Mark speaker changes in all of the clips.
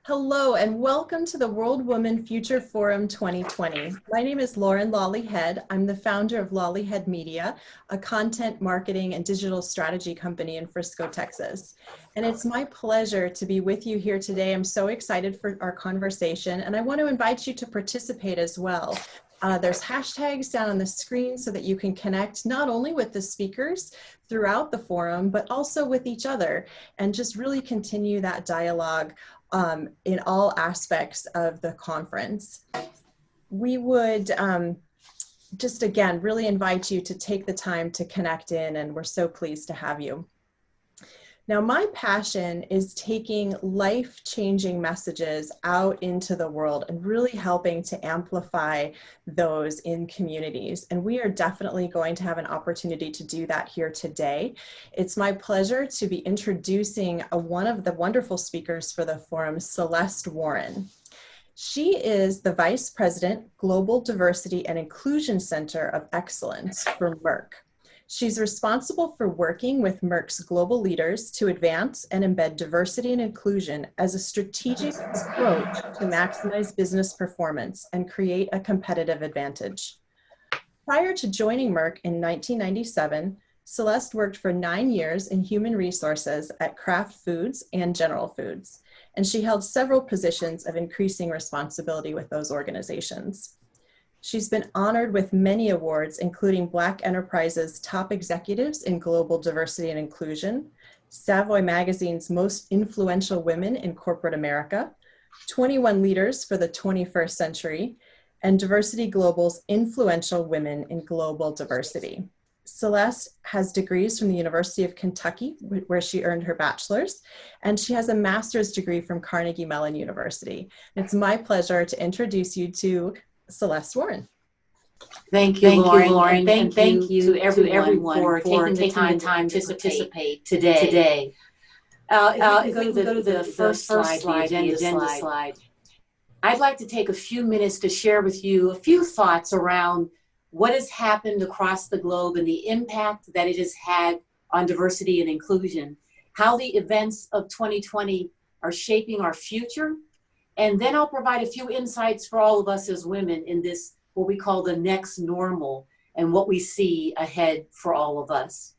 Speaker 1: Hello and welcome to the World Women Future Forum 2020. My name is Lawley Head. I'm the founder of Lawley Head Media, a content marketing and digital strategy company in Frisco, Texas. And it's my pleasure to be with you here today. I'm so excited for our conversation and I want to invite you to participate as well. There's hashtags down on the screen so that you can connect not only with the speakers throughout the forum, but also with each other and just really continue that dialogue in all aspects of the conference. We would just again really invite you to take the time to connect in, and we're so pleased to have you. Now, my passion is taking life-changing messages out into the world and really helping to amplify those in communities. And we are definitely going to have an opportunity to do that here today. It's my pleasure to be introducing one of the wonderful speakers for the forum, Celeste Warren. She is the Vice President, Global Diversity and Inclusion Center of Excellence for Merck. She's responsible for working with Merck's global leaders to advance and embed diversity and inclusion as a strategic approach to maximize business performance and create a competitive advantage. Prior to joining Merck in 1997, Celeste worked for 9 years in human resources at Kraft Foods and General Foods, and she held several positions of increasing responsibility with those organizations. She's been honored with many awards, including Black Enterprise's Top Executives in Global Diversity and Inclusion, Savoy Magazine's Most Influential Women in Corporate America, 21 Leaders for the 21st Century, and Diversity Global's Influential Women in Global Diversity. Celeste has degrees from the University of Kentucky, where she earned her bachelor's, and she has a master's degree from Carnegie Mellon University. It's my pleasure to introduce you to Celeste Warren.
Speaker 2: Thank you, Lauren, and thank you to everyone for taking the time to participate today. If you can go to the first slide, the agenda slide. I'd like to take a few minutes to share with you a few thoughts around what has happened across the globe and the impact that it has had on diversity and inclusion, how the events of 2020 are shaping our future, and then I'll provide a few insights for all of us as women in this, what we call the next normal, and what we see ahead for all of us.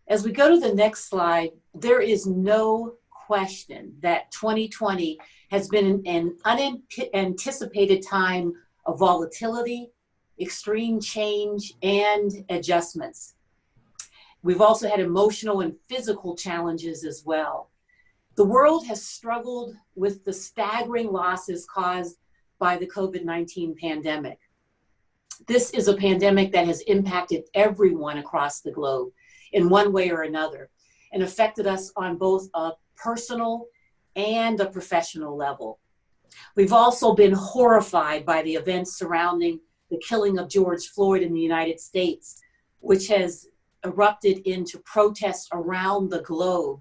Speaker 2: As we go to the next slide, there is no question that 2020 has been an unanticipated time of volatility, extreme change, and adjustments. We've also had emotional and physical challenges as well. The world has struggled with the staggering losses caused by the COVID-19 pandemic. This is a pandemic that has impacted everyone across the globe in one way or another and affected us on both a personal and a professional level. We've also been horrified by the events surrounding the killing of George Floyd in the United States, which has erupted into protests around the globe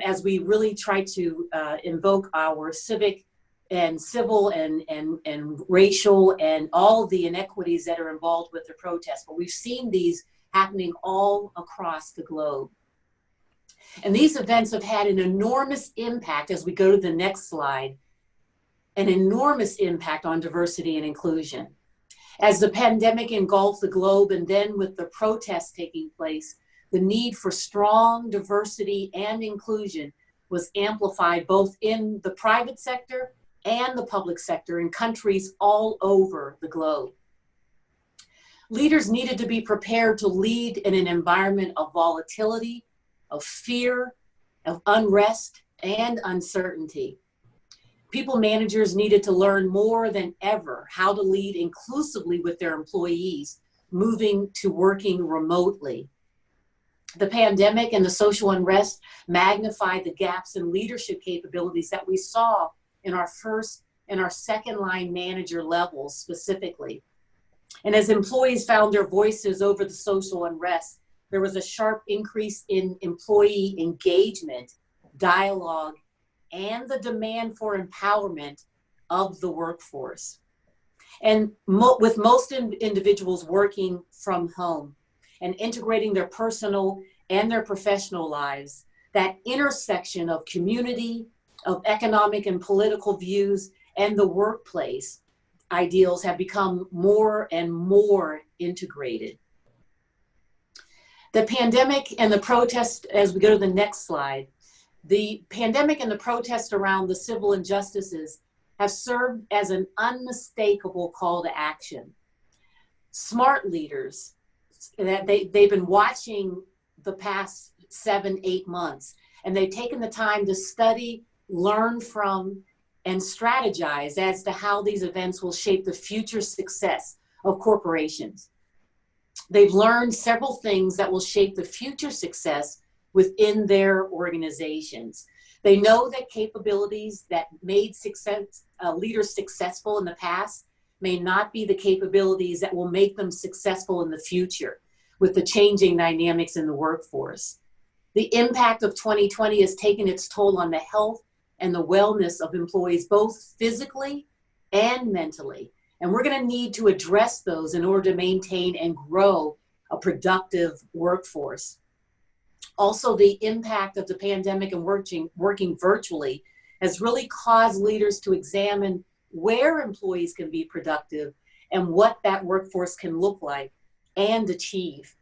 Speaker 2: as we really try to invoke our civic and civil and racial and all the inequities that are involved with the protests. But we've seen these happening all across the globe. And these events have had an enormous impact, as we go to the next slide, an enormous impact on diversity and inclusion. As the pandemic engulfed the globe, and then with the protests taking place, the need for strong diversity and inclusion was amplified both in the private sector and the public sector in countries all over the globe. Leaders needed to be prepared to lead in an environment of volatility, of fear, of unrest, and uncertainty. People managers needed to learn more than ever how to lead inclusively with their employees, moving to working remotely. The pandemic and the social unrest magnified the gaps in leadership capabilities that we saw in our first and our second line manager levels specifically. And as employees found their voices over the social unrest, there was a sharp increase in employee engagement, dialogue, and the demand for empowerment of the workforce. And with most individuals working from home and integrating their personal and their professional lives, that intersection of community, of economic and political views and the workplace ideals have become more and more integrated. The pandemic and the protest, as we go to the next slide, the pandemic and the protest around the civil injustices have served as an unmistakable call to action. Smart leaders, that they've been watching the past 7-8 months, and they've taken the time to study, learn from, and strategize as to how these events will shape the future success of corporations. They've learned several things that will shape the future success within their organizations. They know that capabilities that made leaders successful in the past may not be the capabilities that will make them successful in the future with the changing dynamics in the workforce. The impact of 2020 has taken its toll on the health and the wellness of employees, both physically and mentally. And we're going to need to address those in order to maintain and grow a productive workforce. Also, the impact of the pandemic and working virtually has really caused leaders to examine where employees can be productive and what that workforce can look like and achieve.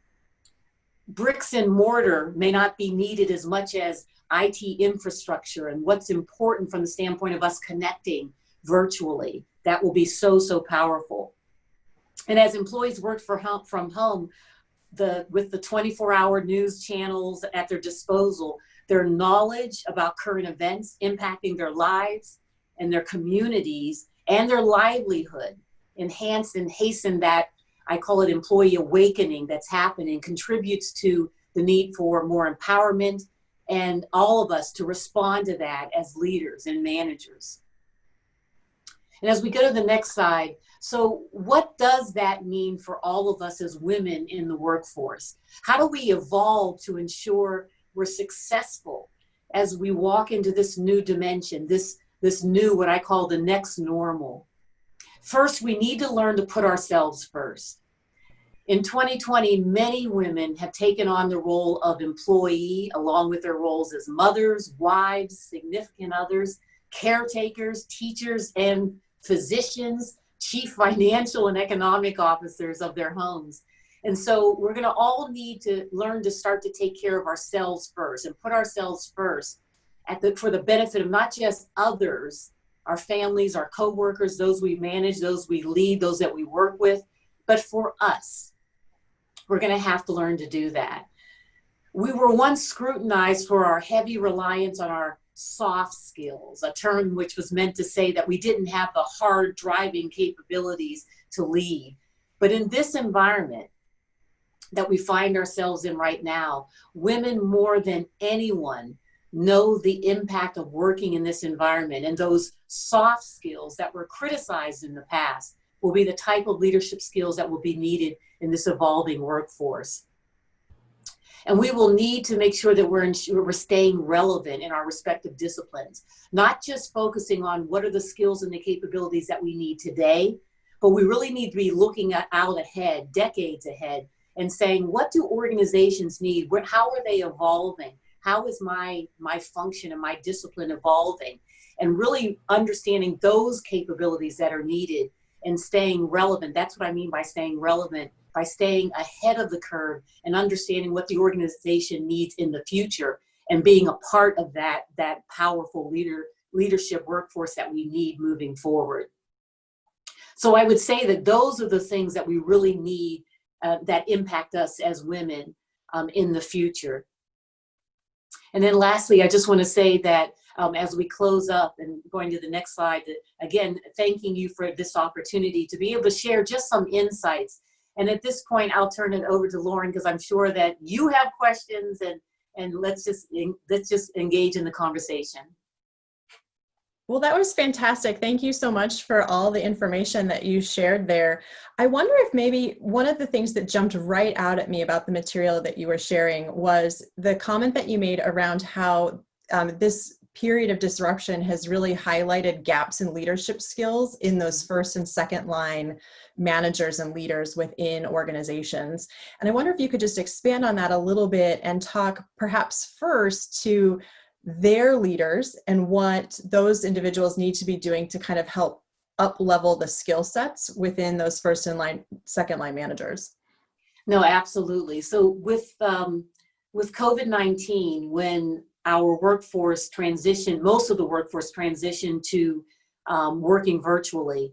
Speaker 2: Bricks and mortar may not be needed as much as IT infrastructure and what's important from the standpoint of us connecting virtually. That will be so, so powerful. And as employees work from home, with the 24-hour news channels at their disposal, their knowledge about current events impacting their lives and their communities and their livelihood enhanced and hastened that, I call it employee awakening that's happening, contributes to the need for more empowerment and all of us to respond to that as leaders and managers. And as we go to the next slide, so what does that mean for all of us as women in the workforce? How do we evolve to ensure we're successful as we walk into this new dimension, this new, what I call the next normal? First, we need to learn to put ourselves first. In 2020, many women have taken on the role of employee along with their roles as mothers, wives, significant others, caretakers, teachers, and physicians, chief financial and economic officers of their homes. And so we're going to all need to learn to start to take care of ourselves first and put ourselves first for the benefit of not just others, our families, our coworkers, those we manage, those we lead, those that we work with, but for us. We're going to have to learn to do that. We were once scrutinized for our heavy reliance on our soft skills, a term which was meant to say that we didn't have the hard driving capabilities to lead. But in this environment that we find ourselves in right now, women more than anyone know the impact of working in this environment, and those soft skills that were criticized in the past will be the type of leadership skills that will be needed in this evolving workforce. And we will need to make sure that we're staying relevant in our respective disciplines, not just focusing on what are the skills and the capabilities that we need today, but we really need to be looking out ahead, decades ahead, and saying, what do organizations need? How are they evolving? How is my function and my discipline evolving? And really understanding those capabilities that are needed and staying relevant. That's what I mean by staying relevant, by staying ahead of the curve and understanding what the organization needs in the future and being a part of that powerful leadership workforce that we need moving forward. So I would say that those are the things that we really need that impact us as women in the future. And then lastly, I just want to say that as we close up and going to the next slide, again, thanking you for this opportunity to be able to share just some insights. And at this point, I'll turn it over to Lauren, because I'm sure that you have questions, and let's just engage in the conversation.
Speaker 1: Well, that was fantastic. Thank you so much for all the information that you shared there. I wonder if maybe one of the things that jumped right out at me about the material that you were sharing was the comment that you made around how this period of disruption has really highlighted gaps in leadership skills in those first and second line managers and leaders within organizations. And I wonder if you could just expand on that a little bit and talk perhaps first to their leaders and what those individuals need to be doing to kind of help up level the skill sets within those first and line, second line managers?
Speaker 2: No, absolutely. So with COVID-19, when our workforce transitioned, most of the workforce transitioned to working virtually,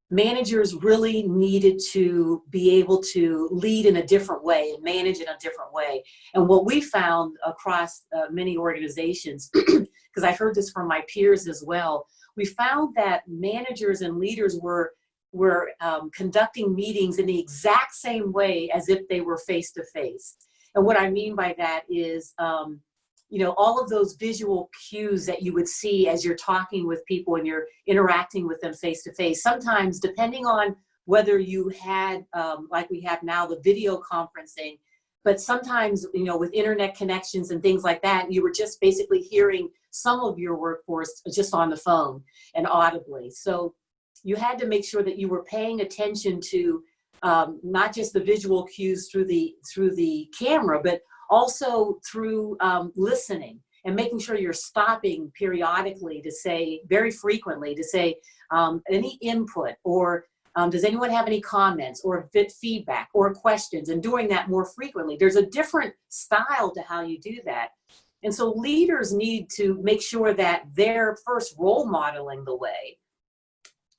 Speaker 2: managers really needed to be able to lead in a different way and manage in a different way. And what we found across many organizations, because I heard this from my peers as well, we found that managers and leaders were conducting meetings in the exact same way as if they were face to face. And what I mean by that is, all of those visual cues that you would see as you're talking with people and you're interacting with them face to face. Sometimes, depending on whether you had, like we have now, the video conferencing, but sometimes, with internet connections and things like that, you were just basically hearing some of your workforce just on the phone and audibly. So you had to make sure that you were paying attention to not just the visual cues through the camera, but also through listening and making sure you're stopping periodically to say, very frequently, to say any input, or does anyone have any comments or feedback or questions, and doing that more frequently. There's a different style to how you do that. And so leaders need to make sure that they're first role modeling the way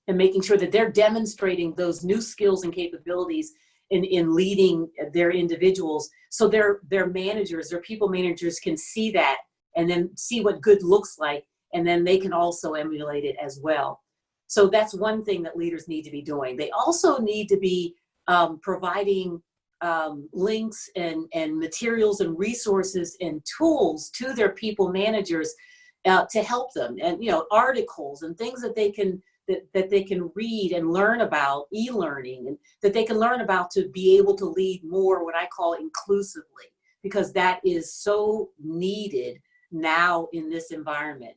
Speaker 2: and making sure that they're demonstrating those new skills and capabilities in leading their individuals, so their managers, their people managers, can see that and then see what good looks like, and then they can also emulate it as well. So that's one thing that leaders need to be doing. They also need to be providing links and materials and resources and tools to their people managers to help them, and articles and things that they can read and learn about, e-learning, and that they can learn about to be able to lead more, what I call inclusively, because that is so needed now in this environment.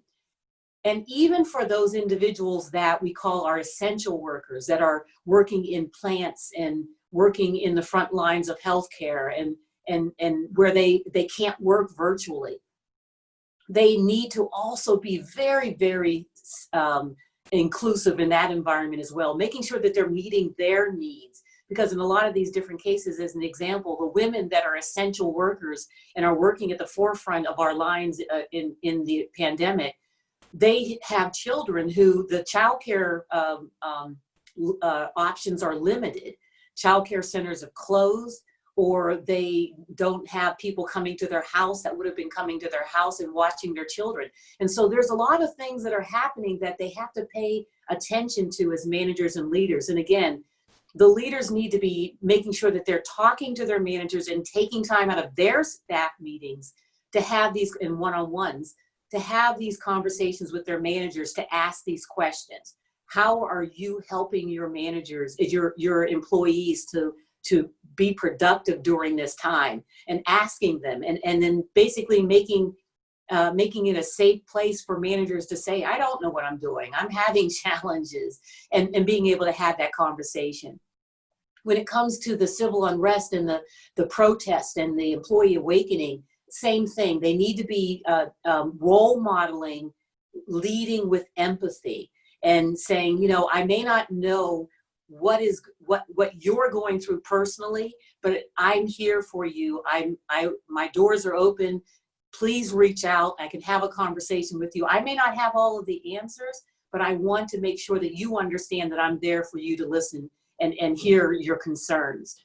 Speaker 2: And even for those individuals that we call our essential workers, that are working in plants and working in the front lines of healthcare and where they can't work virtually, they need to also be very, very inclusive in that environment as well, making sure that they're meeting their needs. Because in a lot of these different cases, as an example, the women that are essential workers and are working at the forefront of our lines in the pandemic, they have children who the childcare options are limited. Childcare centers have closed, or they don't have people coming to their house that would have been coming to their house and watching their children. And so there's a lot of things that are happening that they have to pay attention to as managers and leaders. And again, the leaders need to be making sure that they're talking to their managers and taking time out of their staff meetings to have these, in one-on-ones, to have these conversations with their managers, to ask these questions. How are you helping your managers, your employees to be productive during this time, and asking them, and then basically making it a safe place for managers to say, I don't know what I'm doing, I'm having challenges, and being able to have that conversation. When it comes to the civil unrest and the protest and the employee awakening, same thing. They need to be role modeling, leading with empathy, and saying, I may not know what you're going through personally, but I'm here for you. My doors are open. Please reach out. I can have a conversation with you. I may not have all of the answers, but I want to make sure that you understand that I'm there for you to listen and hear your concerns.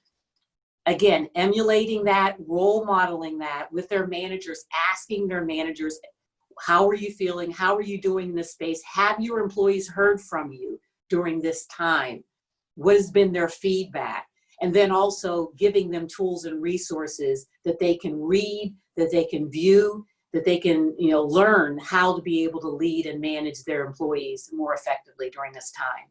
Speaker 2: Again, emulating that, role modeling that with their managers, asking their managers, how are you feeling? How are you doing in this space? Have your employees heard from you during this time? What has been their feedback? And then also giving them tools and resources that they can read, that they can view, that they can learn how to be able to lead and manage their employees more effectively during this time.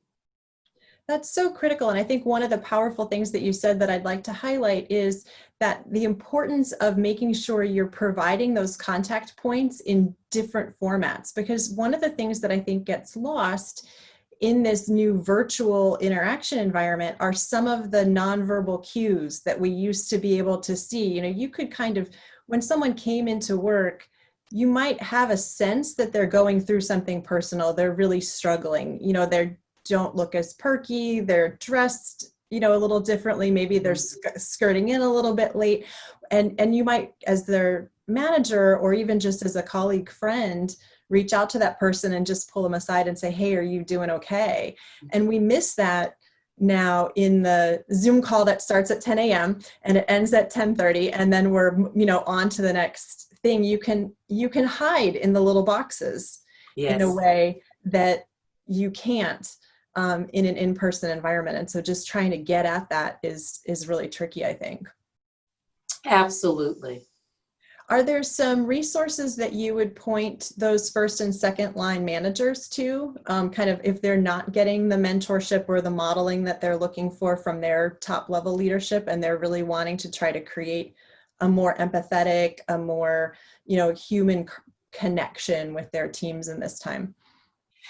Speaker 1: That's so critical. And I think one of the powerful things that you said that I'd like to highlight is that the importance of making sure you're providing those contact points in different formats. Because one of the things that I think gets lost in this new virtual interaction environment are some of the nonverbal cues that we used to be able to see. You could kind of, when someone came into work, you might have a sense that they're going through something personal. They're really struggling. You know, they don't look as perky. They're dressed, you know, a little differently. Maybe they're skirting in a little bit late. And you might, as their manager or even just as a colleague friend, reach out to that person and just pull them aside and say, hey, are you doing okay? And we miss that now in the Zoom call that starts at 10 a.m. and it ends at 10:30, and then we're, you know, on to the next thing. You can hide in the little boxes in a way that you can't in an in-person environment. And so just trying to get at that is really tricky, I think.
Speaker 2: Absolutely.
Speaker 1: Are there some resources that you would point those first and second line managers to, kind of if they're not getting the mentorship or the modeling that they're looking for from their top level leadership, and they're really wanting to try to create a more empathetic, a more, you know, human connection with their teams in this time?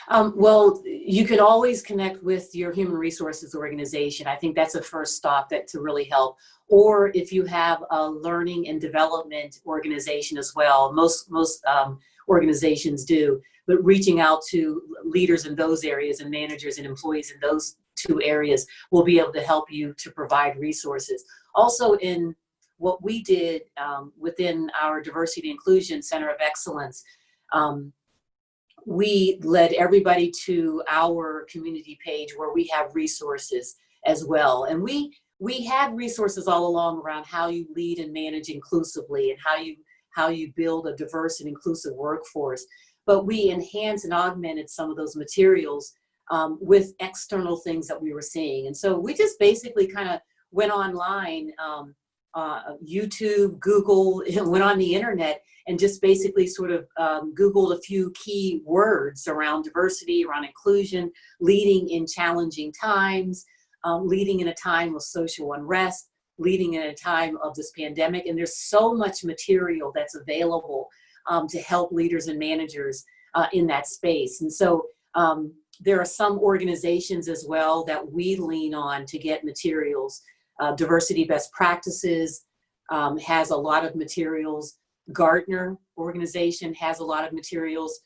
Speaker 2: Well, you can always connect with your human resources organization. I think that's a first stop to really help. Or if you have a learning and development organization as well, most organizations do, but reaching out to leaders in those areas and managers and employees in those two areas will be able to help you to provide resources. Also, in what we did within our Diversity and Inclusion Center of Excellence, we led everybody to our community page where we have resources as well. And we had resources all along around how you lead and manage inclusively and how you build a diverse and inclusive workforce. But we enhanced and augmented some of those materials with external things that we were seeing. And so we just basically kind of went online, YouTube, Google, went on the internet and just basically sort of Googled a few key words around diversity, around inclusion, leading in challenging times, leading in a time of social unrest, leading in a time of this pandemic. And there's so much material that's available to help leaders and managers in that space. And so there are some organizations as well that we lean on to get materials. Diversity Best Practices has a lot of materials. Gartner organization has a lot of materials.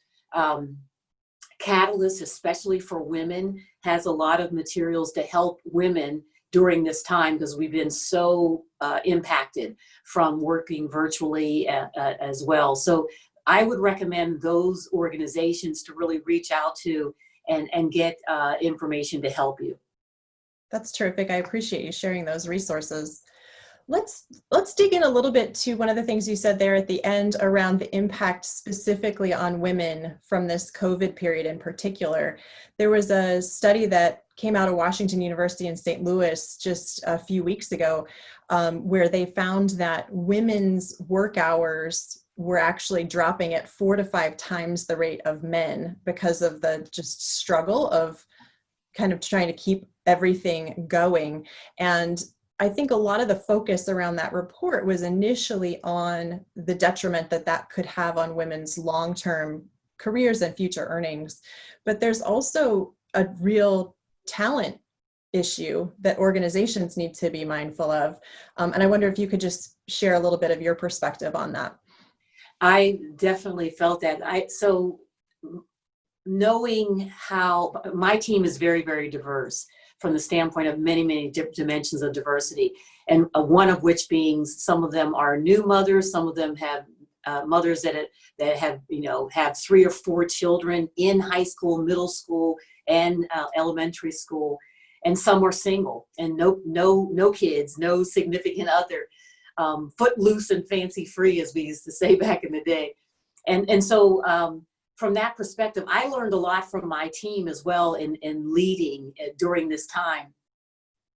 Speaker 2: Catalyst, especially for women, has a lot of materials to help women during this time because we've been so impacted from working virtually as well. So I would recommend those organizations to really reach out to and get information to help you.
Speaker 1: That's terrific. I appreciate you sharing those resources. Let's dig in a little bit to one of the things you said there at the end around the impact specifically on women from this COVID period in particular. There was a study that came out of Washington University in St. Louis just a few weeks ago, where they found that women's work hours were actually dropping at 4 to 5 times the rate of men because of the just struggle of kind of trying to keep everything going. And I think a lot of the focus around that report was initially on the detriment that could have on women's long-term careers and future earnings. But there's also a real talent issue that organizations need to be mindful of. And I wonder if you could just share a little bit of your perspective on that.
Speaker 2: I definitely felt that. So knowing how my team is very, very diverse from the standpoint of many, many dimensions of diversity, and one of which being some of them are new mothers, some of them have mothers that have, you know, have 3 or 4 children in high school, middle school, and elementary school, and some are single and no kids, no significant other, footloose and fancy free, as we used to say back in the day, and so. From that perspective, I learned a lot from my team as well in leading during this time.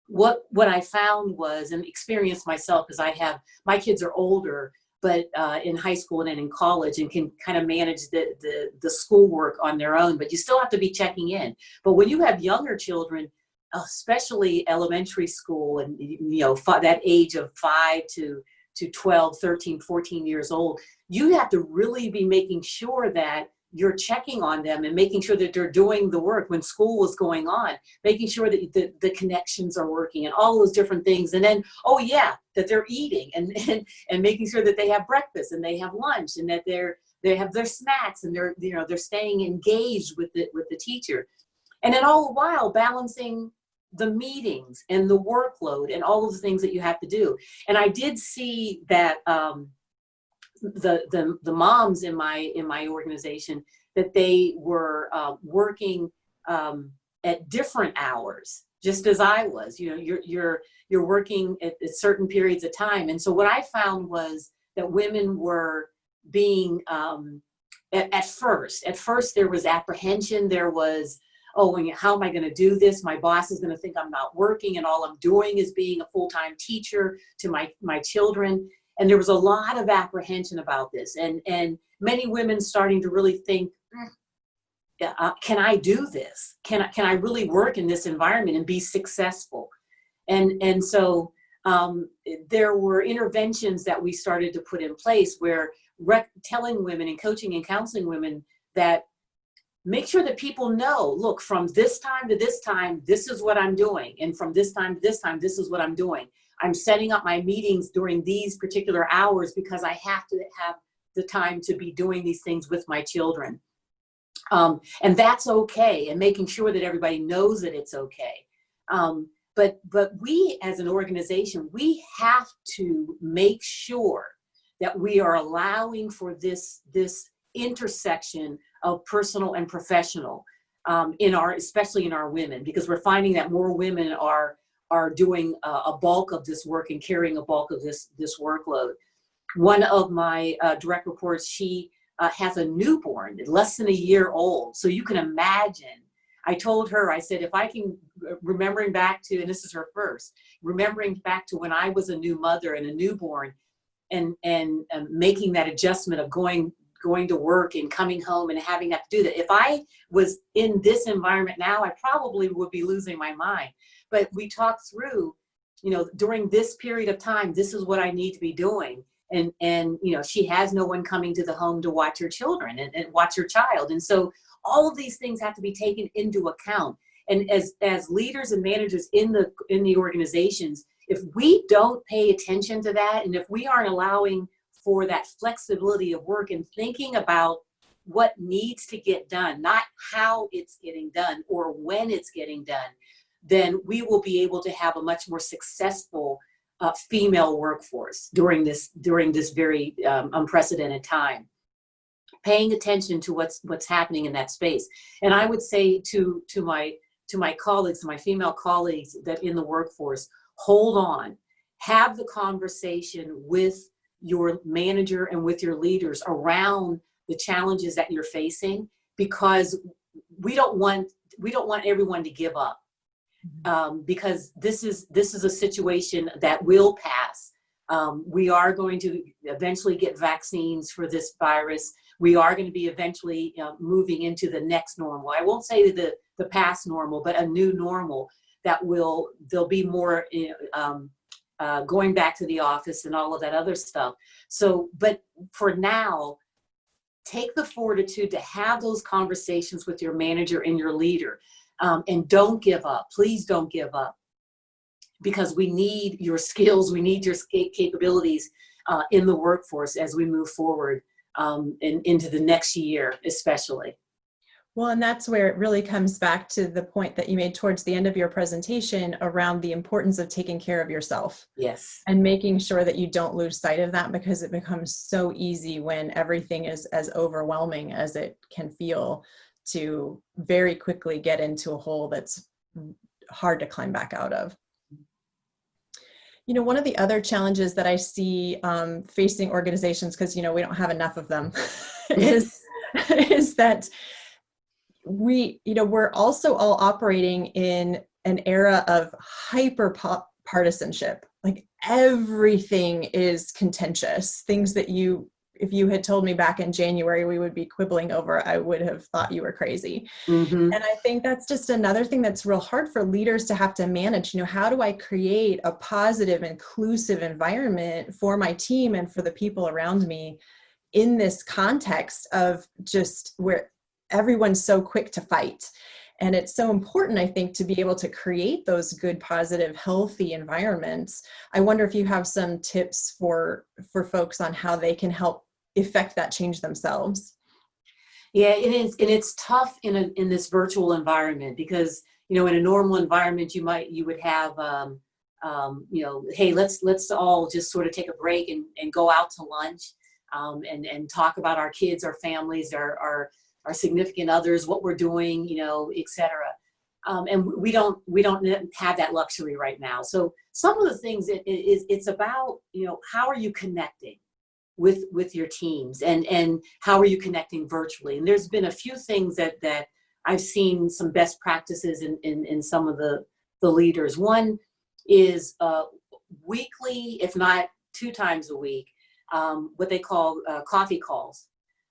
Speaker 2: What I found was, and experienced myself, because my kids are older, but in high school and in college, and can kind of manage the schoolwork on their own, but you still have to be checking in. But when you have younger children, especially elementary school, and you know, that age of 5 to 12, 13, 14 years old, you have to really be making sure that you're checking on them and making sure that they're doing the work when school was going on, making sure that the connections are working and all those different things. And then, that they're eating and making sure that they have breakfast and they have lunch and that they're they have their snacks, and they're staying engaged with the teacher. And then all the while balancing the meetings and the workload and all of the things that you have to do. And I did see that the moms in my organization, that they were working at different hours, just as I was. You're working at certain periods of time. And so what I found was that women were being at first there was apprehension. There was, oh, how am I going to do this? My boss is going to think I'm not working, and all I'm doing is being a full-time teacher to my children. And there was a lot of apprehension about this, and many women starting to really think, can I do this? Can I really work in this environment and be successful? And so there were interventions that we started to put in place, where telling women and coaching and counseling women that make sure that people know, look, from this time to this time, this is what I'm doing. And from this time to this time, this is what I'm doing. I'm setting up my meetings during these particular hours because I have to have the time to be doing these things with my children. And that's okay, and making sure that everybody knows that it's okay. But we as an organization, we have to make sure that we are allowing for this intersection of personal and professional especially in our women, because we're finding that more women are doing a bulk of this work and carrying a bulk of this workload. One of my direct reports, she has a newborn, less than a year old. So you can imagine, I told her, I said, if I can, remembering back to, and this is her first, remembering back to when I was a new mother and a newborn, and making that adjustment of going to work and coming home and having that to do that. If I was in this environment now, I probably would be losing my mind. But we talked through, during this period of time, this is what I need to be doing. And she has no one coming to the home to watch her children and watch her child. And so all of these things have to be taken into account. And as leaders and managers in the organizations, if we don't pay attention to that, and if we aren't allowing for that flexibility of work and thinking about what needs to get done, not how it's getting done or when it's getting done, then we will be able to have a much more successful female workforce during this very unprecedented time. Paying attention to what's happening in that space. And I would say to my colleagues, my female colleagues that in the workforce, hold on, have the conversation with your manager and with your leaders around the challenges that you're facing, because we don't want everyone to give up, because this is a situation that will pass. We are going to eventually get vaccines for this virus. We are going to be eventually moving into the next normal. I won't say the past normal, but a new normal that there'll be more going back to the office and all of that other stuff. So, but for now, take the fortitude to have those conversations with your manager and your leader, and don't give up. Please don't give up, because we need your skills, we need your capabilities in the workforce as we move forward and into the next year, especially.
Speaker 1: Well, and that's where it really comes back to the point that you made towards the end of your presentation around the importance of taking care of yourself.
Speaker 2: Yes.
Speaker 1: And making sure that you don't lose sight of that, because it becomes so easy when everything is as overwhelming as it can feel to very quickly get into a hole that's hard to climb back out of. One of the other challenges that I see facing organizations, because, we don't have enough of them, is that we're also all operating in an era of hyper partisanship. Like everything is contentious. Things that if you had told me back in January we would be quibbling over, I would have thought you were crazy. Mm-hmm. And I think that's just another thing that's real hard for leaders to have to manage. How do I create a positive, inclusive environment for my team and for the people around me in this context of just where everyone's so quick to fight? And it's so important, I think, to be able to create those good, positive, healthy environments. I wonder if you have some tips for folks on how they can help effect that change themselves.
Speaker 2: Yeah, it is, and it's tough in this virtual environment because in a normal environment you would have hey, let's all just sort of take a break and go out to lunch, and talk about our kids, our families, our significant others, what we're doing, etc. And we don't have that luxury right now. So some of the things it's about, how are you connecting with your teams, and how are you connecting virtually? And there's been a few things that I've seen some best practices in some of the leaders. One is weekly, if not 2 times a week, what they call coffee calls,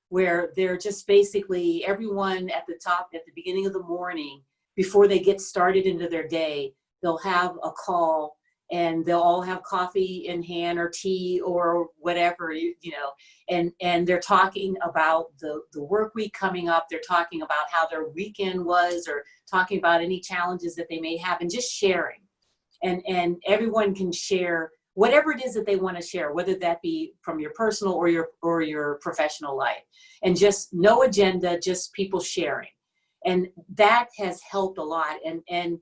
Speaker 2: where they're just basically everyone at the beginning of the morning, before they get started into their day, they'll have a call, and they'll all have coffee in hand or tea or whatever, and they're talking about the work week coming up. They're talking about how their weekend was, or talking about any challenges that they may have, and just sharing. And everyone can share whatever it is that they want to share, whether that be from your personal or your professional life, and just no agenda, just people sharing. And that has helped a lot. And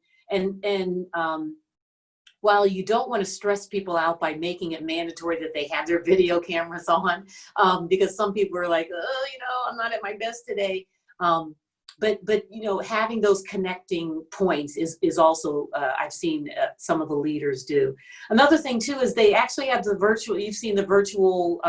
Speaker 2: while you don't want to stress people out by making it mandatory that they have their video cameras on, because some people are like, I'm not at my best today. But having those connecting points is also, I've seen some of the leaders do. Another thing too is they actually have you've seen the virtual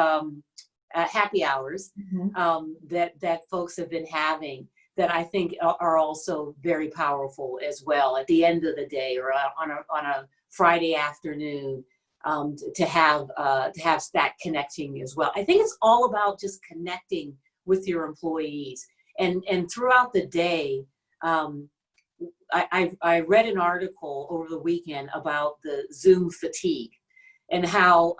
Speaker 2: happy hours, that folks have been having, that I think are also very powerful as well at the end of the day, or on a Friday afternoon, to have that connecting as well. I think it's all about just connecting with your employees, and throughout the day. I read an article over the weekend about the Zoom fatigue, and how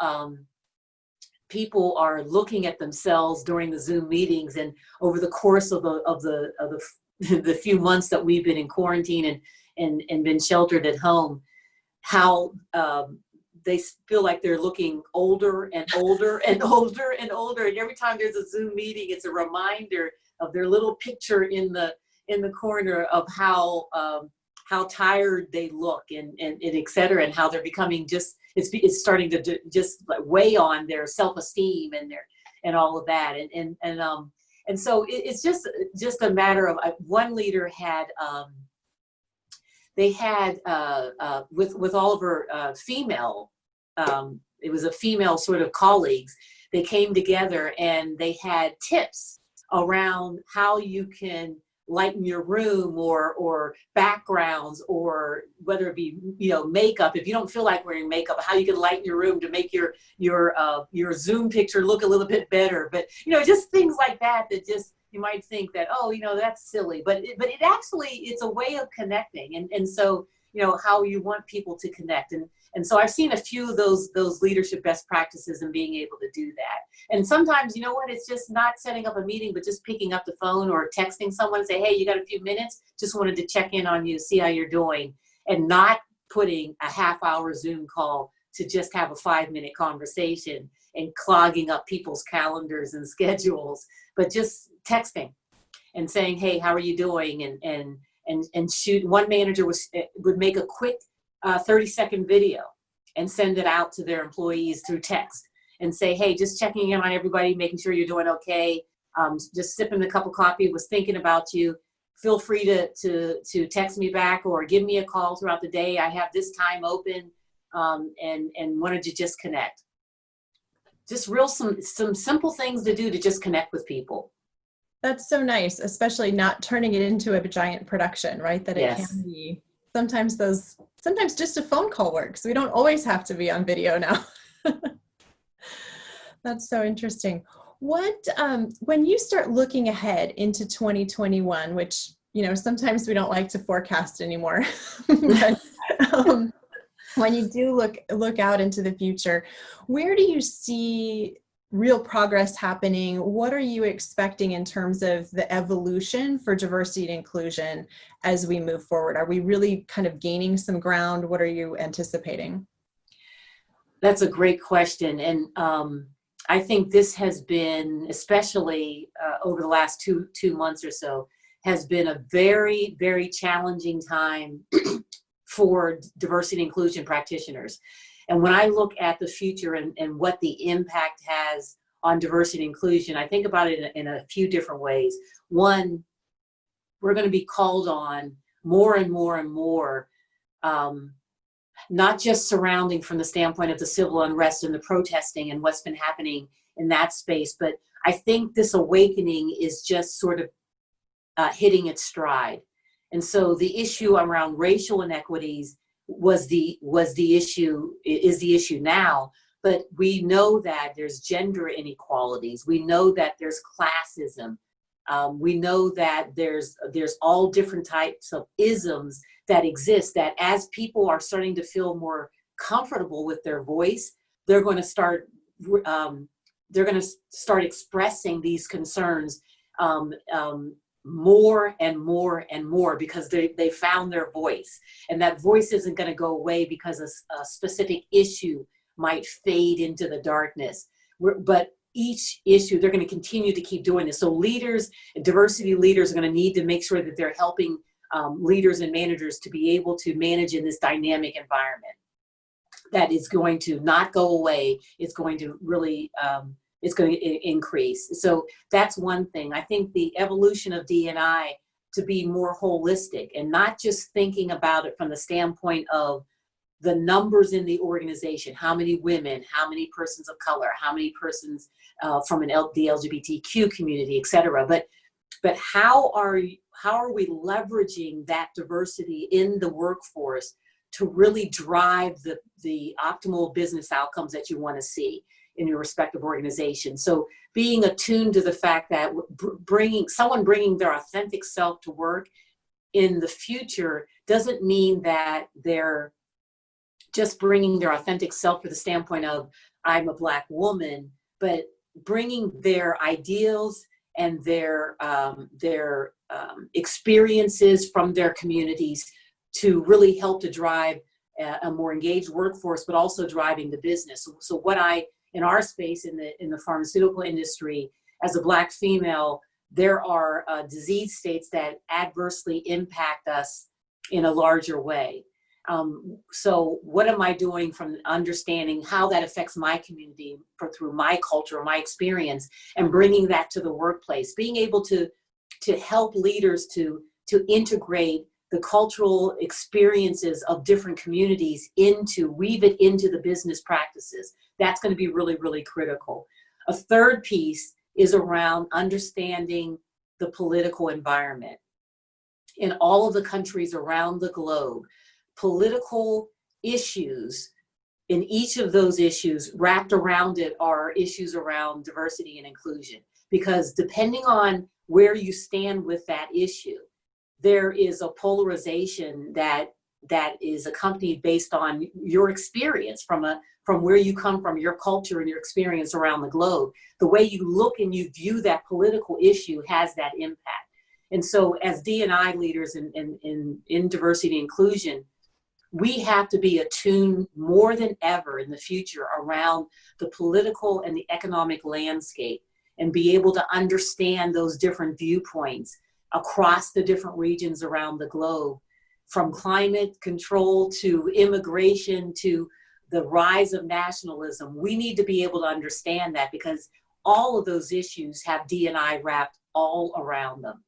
Speaker 2: people are looking at themselves during the Zoom meetings, and over the course of the few months that we've been in quarantine and been sheltered at home, how they feel like they're looking older and older and older and older. And every time there's a Zoom meeting, it's a reminder of their little picture in the corner of how tired they look, and et cetera, and how they're becoming it's starting to just like weigh on their self-esteem and all of that. And so it's just a matter of, one leader had, they had with all of her female, it was a female sort of colleagues, they came together and they had tips around how you can lighten your room, or backgrounds, or whether it be makeup. If you don't feel like wearing makeup, how you can lighten your room to make your Zoom picture look a little bit better. But just things like that just, you might think that, that's silly, but it actually, it's a way of connecting, and so how you want people to connect. And so I've seen a few of those leadership best practices and being able to do that. And sometimes, it's just not setting up a meeting, but just picking up the phone or texting someone and say, hey, you got a few minutes? Just wanted to check in on you, see how you're doing, and not putting a half-hour Zoom call to just have a 5-minute conversation and clogging up people's calendars and schedules, but just texting and saying, hey, how are you doing? And shoot. One manager would make a quick 30-second video and send it out to their employees through text, and say, hey, just checking in on everybody, making sure you're doing okay. Just sipping a cup of coffee, was thinking about you. Feel free to text me back or give me a call throughout the day. I have this time open, and wanted to just connect. Just some simple things to do to just connect with people.
Speaker 1: That's so nice, especially not turning it into a giant production, right? That it can be. Sometimes just a phone call works. We don't always have to be on video now. That's so interesting. What, when you start looking ahead into 2021, which, sometimes we don't like to forecast anymore, but, when you do look out into the future, where do you see real progress happening? What are you expecting in terms of the evolution for diversity and inclusion as we move forward? Are we really kind of gaining some ground? What are you anticipating?
Speaker 2: That's a great question. And I think this has been, especially over the last two months or so, has been a very, very challenging time for diversity and inclusion practitioners. And when I look at the future and what the impact has on diversity and inclusion, I think about it in a few different ways. One, we're going to be called on more and more and more, not just surrounding from the standpoint of the civil unrest and the protesting and what's been happening in that space, but I think this awakening is just sort of hitting its stride. And so the issue around racial inequities is the issue now, but we know that there's gender inequalities. We know that there's classism. We know that there's all different types of isms that exist, that as people are starting to feel more comfortable with their voice, they're going to start expressing these concerns more and more and more, because they found their voice, and that voice isn't going to go away because a specific issue might fade into the darkness. But each issue, they're going to continue to keep doing this. So leaders, diversity leaders, are going to need to make sure that they're helping leaders and managers to be able to manage in this dynamic environment that is going to not go away. It's going to really it's going to increase. So that's one thing. I think the evolution of D&I to be more holistic and not just thinking about it from the standpoint of the numbers in the organization, how many women, how many persons of color, how many persons from the LGBTQ community, et cetera. But how are we leveraging that diversity in the workforce to really drive the optimal business outcomes that you want to see in your respective organization? So being attuned to the fact that bringing their authentic self to work in the future doesn't mean that they're just bringing their authentic self for the standpoint of, I'm a Black woman, but bringing their ideals and their experiences from their communities to really help to drive a more engaged workforce, but also driving the business. So in our space, in the pharmaceutical industry, as a Black female, there are disease states that adversely impact us in a larger way. So what am I doing from understanding how that affects my community through my culture, my experience, and bringing that to the workplace, being able to help leaders to integrate the cultural experiences of different communities weave it into the business practices. That's going to be really, really critical. A third piece is around understanding the political environment. In all of the countries around the globe, political issues, in each of those issues wrapped around it are issues around diversity and inclusion. Because depending on where you stand with that issue, there is a polarization that is accompanied based on your experience from where you come from, your culture and your experience around the globe. The way you look and you view that political issue has that impact. And so as D&I leaders in diversity and inclusion, we have to be attuned more than ever in the future around the political and the economic landscape and be able to understand those different viewpoints across the different regions around the globe, from climate control to immigration to the rise of nationalism. We need to be able to understand that, because all of those issues have D&I wrapped all around them.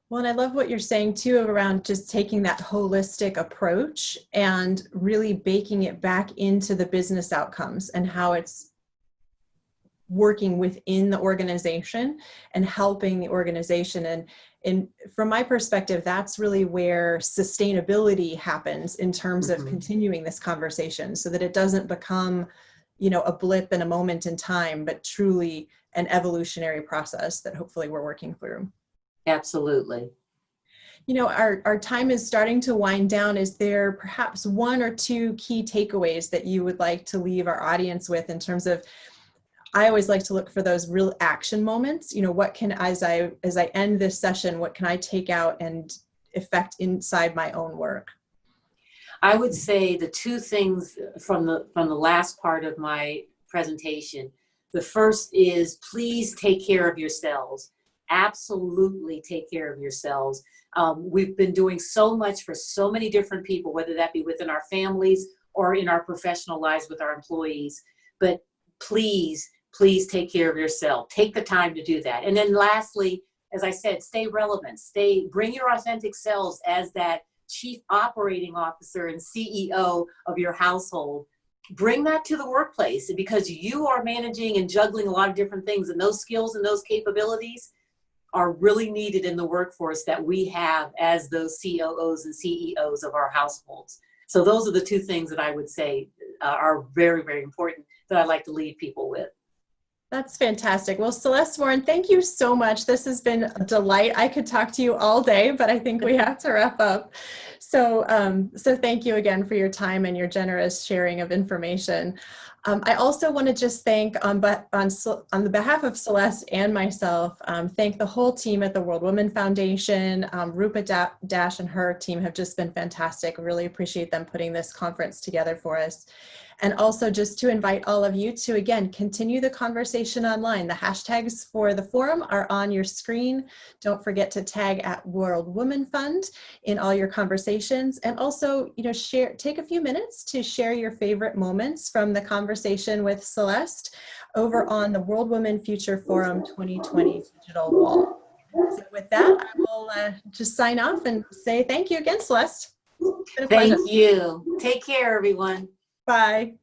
Speaker 1: Well, and I love what you're saying too around just taking that holistic approach and really baking it back into the business outcomes and how it's working within the organization and helping the organization. And from my perspective, that's really where sustainability happens in terms of continuing this conversation, so that it doesn't become, a blip in a moment in time, but truly an evolutionary process that hopefully we're working through.
Speaker 2: Absolutely.
Speaker 1: Our time is starting to wind down. Is there perhaps one or two key takeaways that you would like to leave our audience with in terms of, I always like to look for those real action moments. What can, as I end this session, what can I take out and affect inside my own work?
Speaker 2: I would say the two things from the last part of my presentation. The first is please take care of yourselves. Absolutely take care of yourselves. We've been doing so much for so many different people, whether that be within our families or in our professional lives with our employees. But please, please take care of yourself. Take the time to do that. And then lastly, as I said, stay relevant. Bring your authentic selves as that chief operating officer and CEO of your household. Bring that to the workplace, because you are managing and juggling a lot of different things, and those skills and those capabilities are really needed in the workforce that we have as those COOs and CEOs of our households. So those are the two things that I would say are very, very important that I like to leave people with.
Speaker 1: That's fantastic. Well, Celeste, Warren, thank you so much. This has been a delight. I could talk to you all day, but I think we have to wrap up. So thank you again for your time and your generous sharing of information. I also want to just thank, on the behalf of Celeste and myself, thank the whole team at the World Women Foundation. Rupa Dash and her team have just been fantastic. Really appreciate them putting this conference together for us. And also just to invite all of you to, again, continue the conversation online. The hashtags for the forum are on your screen. Don't forget to tag at World Women Fund in all your conversations. And also, take a few minutes to share your favorite moments from the conversation with Celeste over on the World Women Future Forum 2020 digital wall. So with that, I will just sign off and say thank you again, Celeste. It's been a pleasure.
Speaker 2: Thank you. Take care, everyone.
Speaker 1: Bye.